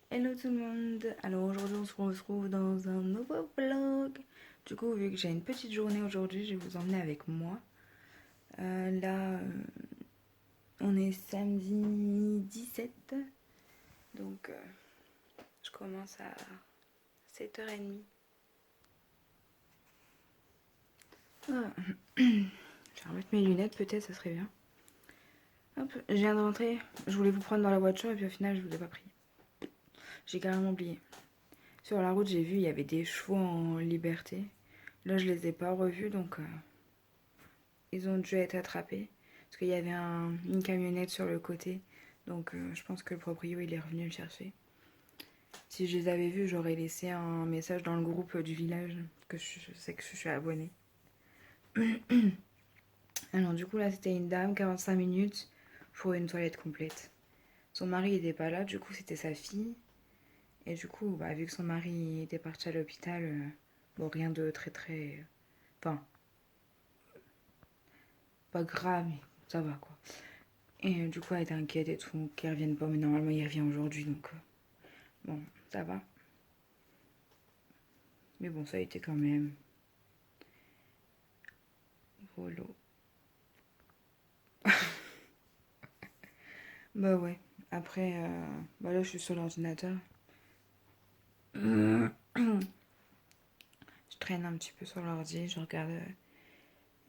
Hello tout le monde. Alors aujourd'hui on se retrouve dans un nouveau vlog. Du coup vu que j'ai une petite journée aujourd'hui, je vais vous emmener avec moi. Là on est samedi 17. Donc je commence à 7h30. Ah. Je vais remettre mes lunettes peut-être, ça serait bien. Hop, je viens de rentrer. Je voulais vous prendre dans la voiture et puis au final je vous ai pas pris. J'ai carrément oublié. Sur la route j'ai vu il y avait des chevaux en liberté. Là je les ai pas revus donc ils ont dû être attrapés. Parce qu'il y avait une camionnette sur le côté. Donc je pense que le proprio il est revenu le chercher. Si je les avais vus, j'aurais laissé un message dans le groupe du village. Que je sais que je suis abonnée. Alors du coup là c'était une dame, 45 minutes pour une toilette complète. Son mari n'était pas là, du coup c'était sa fille. Et du coup, bah, vu que son mari était parti à l'hôpital, bon rien de très... Enfin, pas grave, mais ça va quoi. Et du coup elle était inquiète et tout, qu'il revienne pas, mais normalement il revient aujourd'hui donc... Bon, ça va. Mais bon, ça a été quand même. Voilà. Bah ouais. Après, bah là je suis sur l'ordinateur. Je traîne un petit peu sur l'ordi, je regarde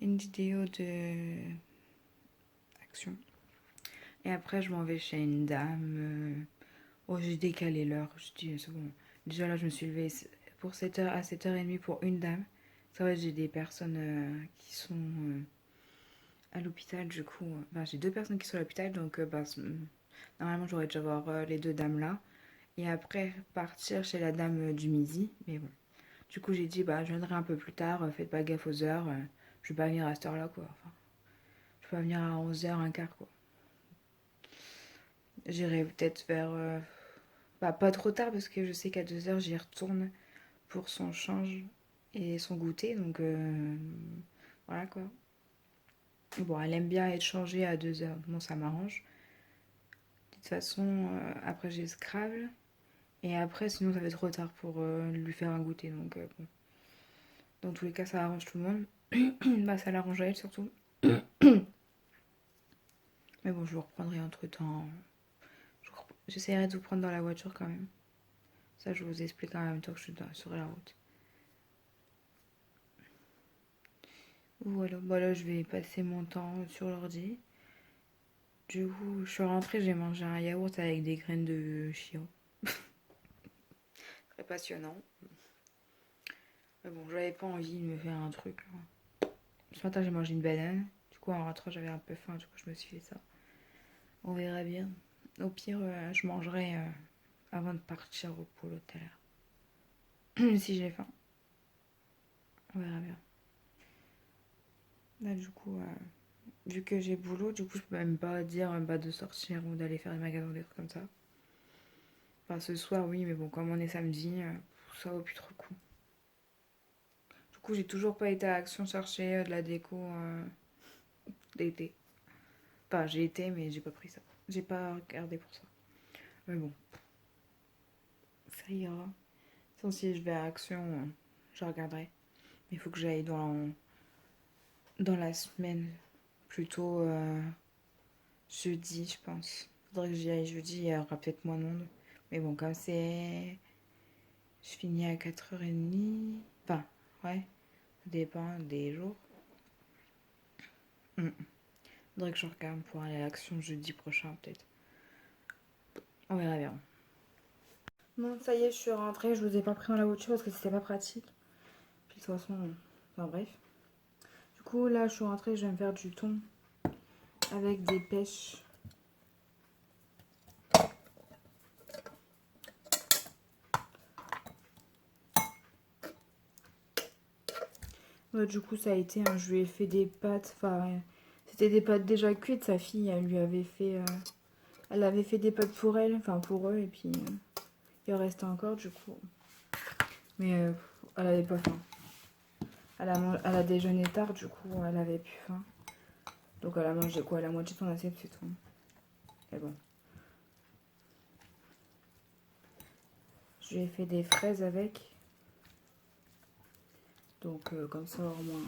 une vidéo de action. Et après je m'en vais chez une dame. Oh, j'ai décalé l'heure. Je dis, c'est bon. Déjà là je me suis levée pour 7h à 7h30 pour une dame. Ça va, j'ai des personnes qui sont à l'hôpital du coup. Enfin, j'ai deux personnes qui sont à l'hôpital donc bah, normalement j'aurais dû voir les deux dames là. Et après partir chez la dame du midi. Mais bon. Du coup j'ai dit bah je viendrai un peu plus tard, faites pas gaffe aux heures. Je vais pas venir à cette heure là quoi. Enfin, je vais pas venir à 11h un quart quoi. J'irai peut-être vers... bah, pas trop tard parce que je sais qu'à 2h j'y retourne pour son change et son goûter. Donc voilà quoi. Bon, elle aime bien être changée à 2h. Bon, ça m'arrange. De toute façon, après j'ai Scrabble. Et après, sinon, ça va être trop tard pour lui faire un goûter. Donc, bon. Dans tous les cas, ça arrange tout le monde. Bah, ça l'arrange à elle surtout. Mais bon, je vous reprendrai entre temps. J'essaierai de vous prendre dans la voiture quand même. Ça, je vous explique en même temps que je suis sur la route. Voilà, bah là, je vais passer mon temps sur l'ordi. Du coup, je suis rentrée, j'ai mangé un yaourt avec des graines de chia. Très passionnant. Mais bon, j'avais pas envie de me faire un truc. Ce matin, j'ai mangé une banane. Du coup, en rentrant, j'avais un peu faim. Du coup, je me suis fait ça. On verra bien. Au pire, je mangerai avant de partir au polo tout à l'heure. Si j'ai faim. On verra bien. Là, du coup, vu que j'ai boulot, du coup, je peux même pas dire bah, de sortir ou d'aller faire des magasins, des trucs comme ça. Enfin, ce soir, oui, mais bon, comme on est samedi, ça vaut plus trop le coup. Du coup, j'ai toujours pas été à Action chercher de la déco d'été. Enfin, j'ai été, mais j'ai pas pris ça. J'ai pas regardé pour ça. Mais bon, ça ira. Sinon, si je vais à Action, je regarderai. Mais il faut que j'aille dans la semaine. Plutôt jeudi, je pense. Faudrait que j'y aille jeudi, il y aura peut-être moins de monde. Mais bon, comme c'est... Je finis à 4h30. Enfin, ouais, ça dépend des jours. Faudrait que je regarde pour aller à l'action jeudi prochain, peut-être. On verra bien. Bon, ça y est, je suis rentrée. Je vous ai pas pris dans la voiture parce que c'était pas pratique. Puis de toute façon, enfin bref. Du coup, là, je suis rentrée. Je vais me faire du thon avec des pêches. Ouais, du coup, ça a été. Je lui ai fait des pâtes. Enfin, c'était des pâtes déjà cuites. Sa fille, elle lui avait fait. Elle avait fait des pâtes pour elle, enfin pour eux, et puis il en restait encore du coup. Mais elle avait pas faim. Elle a déjeuné tard, du coup, elle avait plus faim. Donc elle a mangé quoi? La moitié de son assiette, c'est tout. Et bon. J'ai fait des fraises avec. Donc comme ça au moins.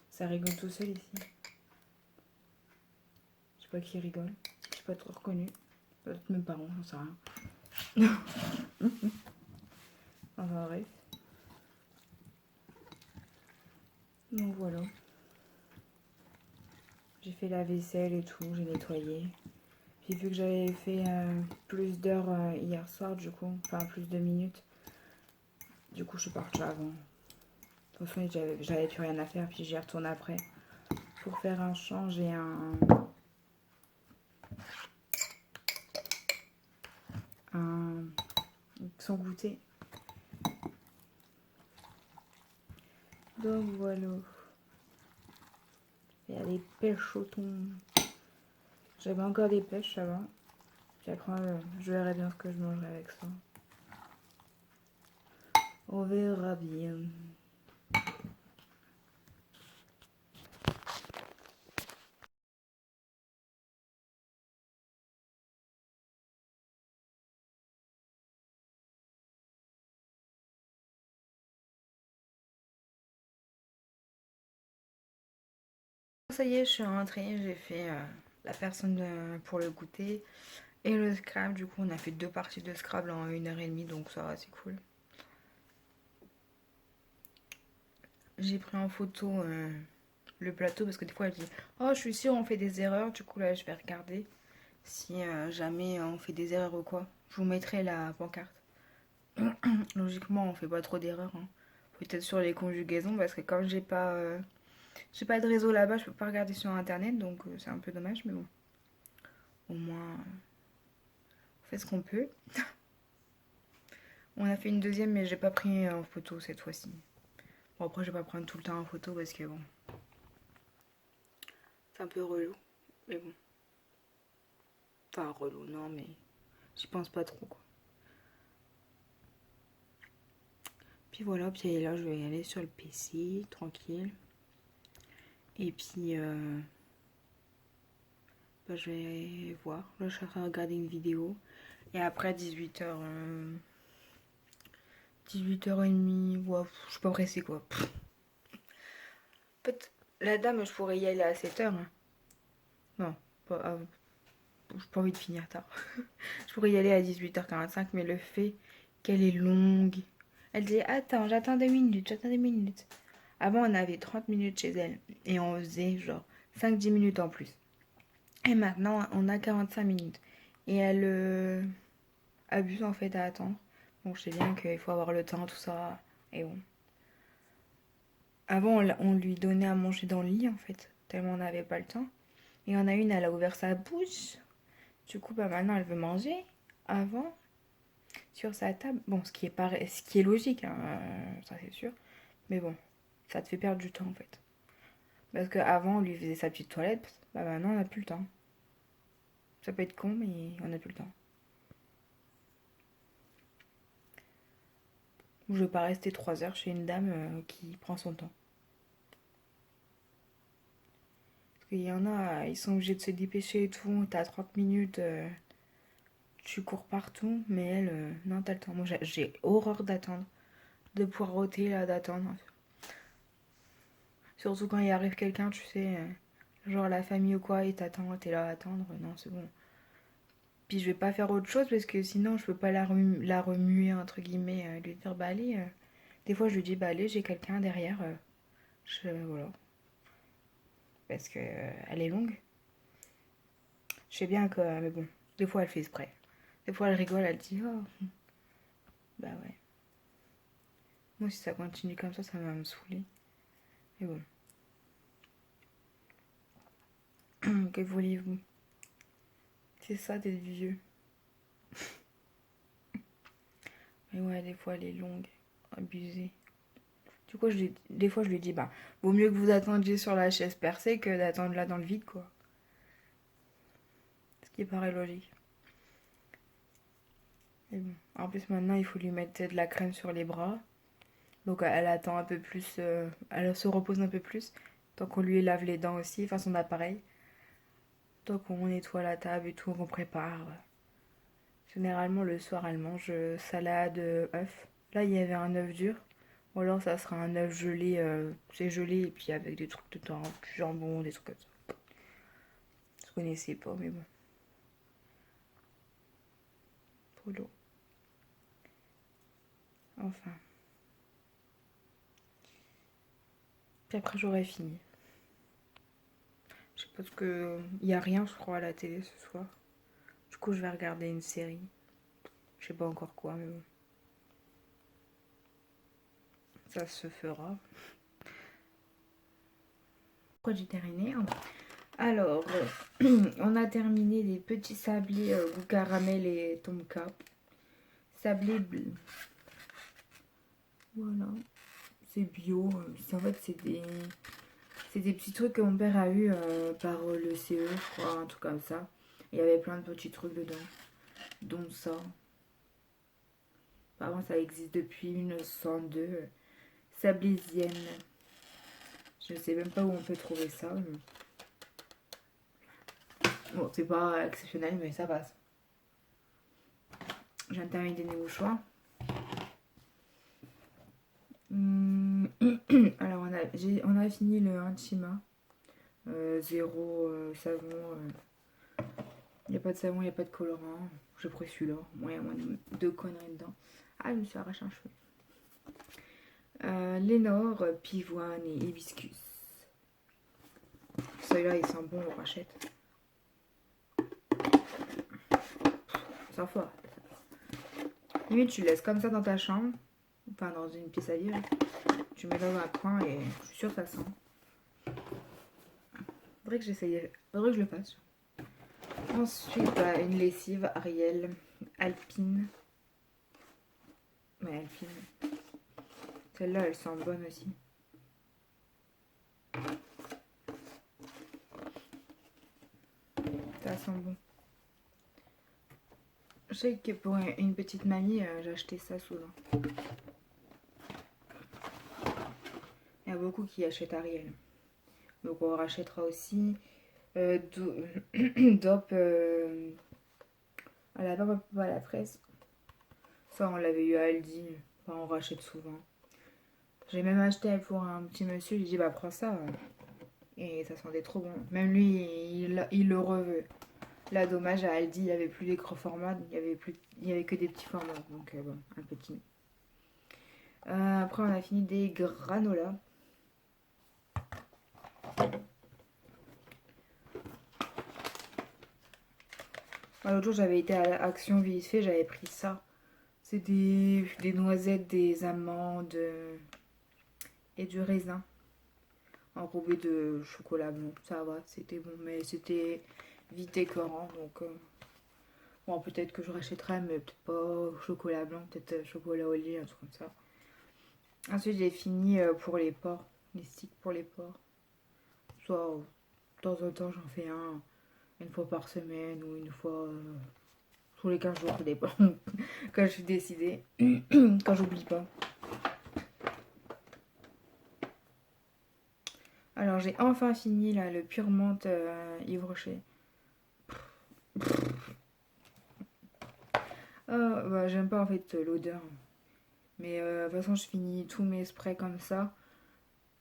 Ça rigole tout seul ici. Je sais pas qui rigole. Je suis pas trop reconnue. Peut-être mes parents, j'en sais rien. Enfin bref. Donc voilà. J'ai fait la vaisselle et tout, j'ai nettoyé. Puis vu que j'avais fait plus d'heures hier soir, du coup, enfin plus de minutes, du coup je suis partie avant. De toute façon, j'avais plus rien à faire, puis j'y retourne après pour faire un change et son goûter. Donc voilà. Il y a des pêches au thon. J'avais encore des pêches avant. Puis après, je verrai bien ce que je mangerai avec ça. On verra bien. Ça y est, je suis rentrée, j'ai fait la personne pour le goûter et le Scrabble. Du coup, on a fait 2 parties de Scrabble en 1h30, donc ça va, c'est cool. J'ai pris en photo le plateau parce que des fois elle dit oh, je suis sûre on fait des erreurs. Du coup, là, je vais regarder si jamais on fait des erreurs ou quoi. Je vous mettrai la pancarte. Logiquement, on fait pas trop d'erreurs, hein. Peut-être sur les conjugaisons parce que comme j'ai pas de réseau là-bas, je peux pas regarder sur internet, donc c'est un peu dommage, mais bon. Au moins, on fait ce qu'on peut. On a fait une deuxième, mais j'ai pas pris en photo cette fois-ci. Bon, après, je vais pas prendre tout le temps en photo parce que bon, c'est un peu relou, mais bon. Enfin, relou, non, mais j'y pense pas trop, quoi. Puis voilà, puis là, je vais y aller sur le PC, tranquille. Et puis, bah, je vais voir. Là, je suis en train de regarder une vidéo. Et après, 18h, 18h30, ouais, je suis pas pressée, quoi. Peut-être, la dame, je pourrais y aller à 7h. Hein. Non, pas avant. J'ai pas envie de finir tard. Je pourrais y aller à 18h45, mais le fait qu'elle est longue. Elle dit attends, j'attends 2 minutes, j'attends 2 minutes. Avant, on avait 30 minutes chez elle. Et on faisait genre 5-10 minutes en plus. Et maintenant, on a 45 minutes. Et elle abuse en fait à attendre. Bon, je sais bien qu'il faut avoir le temps, tout ça. Et bon. Avant, on lui donnait à manger dans le lit en fait. Tellement on n'avait pas le temps. Et il y en a une, elle a ouvert sa bouche. Du coup, bah maintenant, elle veut manger. Avant, sur sa table. Bon, ce qui est logique, hein, ça c'est sûr. Mais bon, ça te fait perdre du temps en fait. Parce qu'avant, on lui faisait sa petite toilette. Bah maintenant, on n'a plus le temps. Ça peut être con, mais on n'a plus le temps. Je veux pas rester 3 heures chez une dame qui prend son temps. Parce qu'il y en a, ils sont obligés de se dépêcher et tout. T'as 30 minutes, tu cours partout. Mais elle, non, t'as le temps. Moi, j'ai horreur d'attendre. De poireauter là, d'attendre. Surtout quand il arrive quelqu'un, tu sais, genre la famille ou quoi, et t'attends, t'es là à attendre. Non, c'est bon. Puis je vais pas faire autre chose parce que sinon je peux pas la remuer, entre guillemets, lui dire bah allez. Des fois je lui dis bah allez, j'ai quelqu'un derrière. Voilà. Parce que elle est longue. Je sais bien que. Mais bon, des fois elle fait exprès. Des fois elle rigole, elle dit oh. Bah ouais. Moi si ça continue comme ça va me saouler. Mais bon. Que voulez-vous? C'est ça d'être vieux. Mais ouais, des fois elle est longue. Abusée. Du coup, des fois je lui dis bah vaut mieux que vous attendiez sur la chaise percée que d'attendre là dans le vide quoi. Ce qui paraît logique. Et bon. En plus maintenant il faut lui mettre de la crème sur les bras. Donc elle attend un peu plus, elle se repose un peu plus. Tant qu'on lui lave les dents aussi, enfin son appareil. Donc on nettoie la table et tout, on prépare. Généralement le soir elle mange salade, œuf. Là il y avait un œuf dur. Ou alors ça sera un œuf gelé, c'est gelé et puis avec des trucs dedans, du jambon, des trucs comme ça. Je connaissais pas mais bon. Polo. Enfin. Puis après j'aurai fini. Je sais pas ce que... Il y a rien je crois à la télé ce soir. Du coup je vais regarder une série. Je sais pas encore quoi mais bon. Ça se fera. Pourquoi j'ai terminé? Alors, on a terminé les petits sablés goût caramel et tonka. Sablé bleu. Voilà. C'est bio. En fait, c'est des petits trucs que mon père a eu par le CE, je crois, un truc comme ça. Il y avait plein de petits trucs dedans. Dont ça. Apparemment, ça existe depuis 1902. Sablésienne. Je ne sais même pas où on peut trouver ça. Mais... Bon, c'est pas exceptionnel, mais ça passe. J'ai terminé des mouchoirs. Alors, on a fini le Intima. Zéro savon. Il n'y a pas de savon, il n'y a pas de colorant. J'ai pris celui-là. Moi, il y a moins de conneries dedans. Ah, je me suis arraché un cheveu. Lénore, pivoine et hibiscus. Celui-là, il sent bon, on rachète. Ça fois. Limite, tu le laisses comme ça dans ta chambre. Enfin, dans une pièce à vivre. Tu mets dans un coin et je suis sûre que ça sent. Faudrait que j'essaye. Faudrait que je le fasse. Ensuite, bah, une lessive Ariel Alpine. Ouais, Alpine. Celle-là, elle sent bonne aussi. Ça sent bon. Je sais que pour une petite mamie, j'ai acheté ça souvent. Il y a beaucoup qui achètent Ariel. Donc on rachètera aussi Dope à la barbe à la fraise. Ça, on l'avait eu à Aldi. Enfin, on rachète souvent. J'ai même acheté pour un petit monsieur. J'ai dit, bah prends ça. Et ça sentait trop bon. Même lui, il le reveut. Là, dommage, à Aldi, il n'y avait plus les gros formats. Il y avait que des petits formats. Donc, bon, un petit. Après, on a fini des granolas. L'autre jour, j'avais été à Action vite fait, j'avais pris ça. C'est des noisettes, des amandes et du raisin enrobé de chocolat blanc. Ça va, c'était bon, mais c'était vite écœurant. Donc, bon, peut-être que je rachèterai, mais peut-être pas chocolat blanc, peut-être chocolat au lait, un truc comme ça. Ensuite, j'ai fini pour les porcs, les sticks pour les porcs. Soit de temps en temps, j'en fais un une fois par semaine ou une fois tous les 15 jours, ça dépend. Quand je suis décidée, quand j'oublie pas. Alors j'ai enfin fini là le pure menthe Yves Rocher. Bah, j'aime pas en fait l'odeur. Mais de toute façon je finis tous mes sprays comme ça.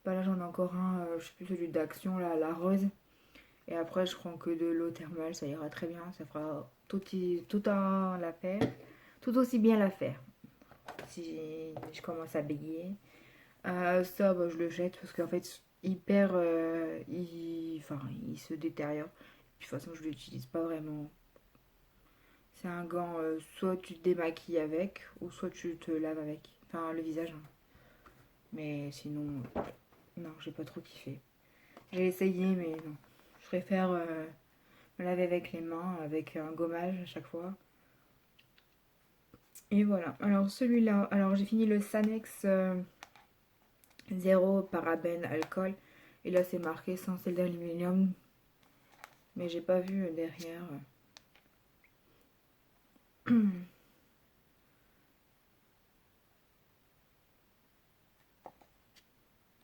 Bah, là j'en ai encore un, je sais plus celui d'action là, la rose. Et après je prends que de l'eau thermale, ça ira très bien. Ça fera tout en l'affaire. Tout aussi bien l'affaire. Si je commence à bégayer. Ça, bah, je le jette parce qu'en fait, il perd, il se détériore. Puis, de toute façon, je l'utilise pas vraiment. C'est un gant, soit tu te démaquilles avec, ou soit tu te laves avec. Enfin, le visage. Hein. Mais sinon, non, j'ai pas trop kiffé. J'ai essayé, mais non. Je préfère me laver avec les mains, avec un gommage à chaque fois. Et voilà. Alors, celui-là, alors j'ai fini le Sanex. Zéro parabène alcool. Et là, c'est marqué sans sel d'aluminium. Mais j'ai pas vu derrière.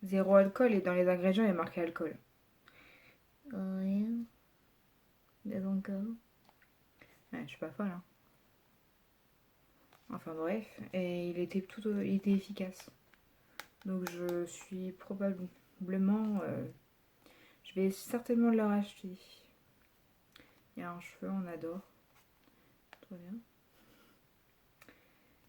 Zéro alcool et dans les ingrédients, il y a marqué alcool. Rien. encore. Ouais, je suis pas folle, hein. Enfin bref, et il était efficace. Donc je suis probablement... je vais certainement le racheter. Il y a un cheveu, on adore. Trop bien.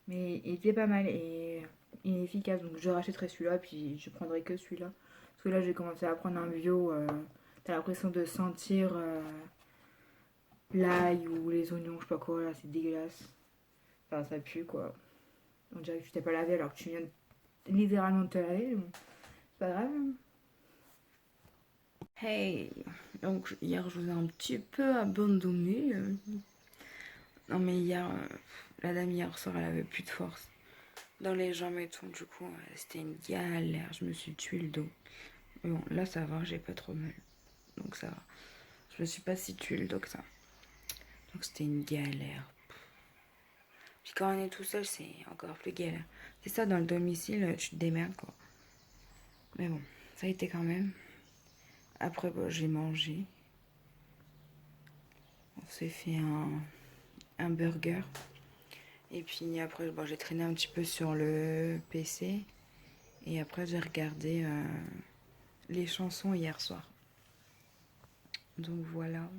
Mais il était pas mal et il est efficace. Donc je rachèterai celui-là, puis je prendrai que celui-là. Parce que là, j'ai commencé à prendre un bio. T'as l'impression de sentir l'ail ou les oignons, je sais pas quoi. Là, c'est dégueulasse. Enfin, ça pue, quoi. On dirait que tu t'es pas lavé alors que tu viens littéralement de te laver. Bon, c'est pas grave. Hey! Donc, hier, je vous ai un petit peu abandonné. Non, mais hier, la dame hier soir, elle avait plus de force dans les jambes et tout. Du coup, c'était une galère. Je me suis tué le dos. Mais bon, là, ça va, j'ai pas trop mal. Donc, ça va. Je me suis pas si tué le dos que ça. Donc, c'était une galère. Puis quand on est tout seul, c'est encore plus galère. C'est ça, dans le domicile, tu te démerdes, quoi. Mais bon, ça a été quand même. Après, bah, j'ai mangé. On s'est fait un burger. Et puis après, bon, j'ai traîné un petit peu sur le PC. Et après, j'ai regardé les chansons hier soir. Donc voilà.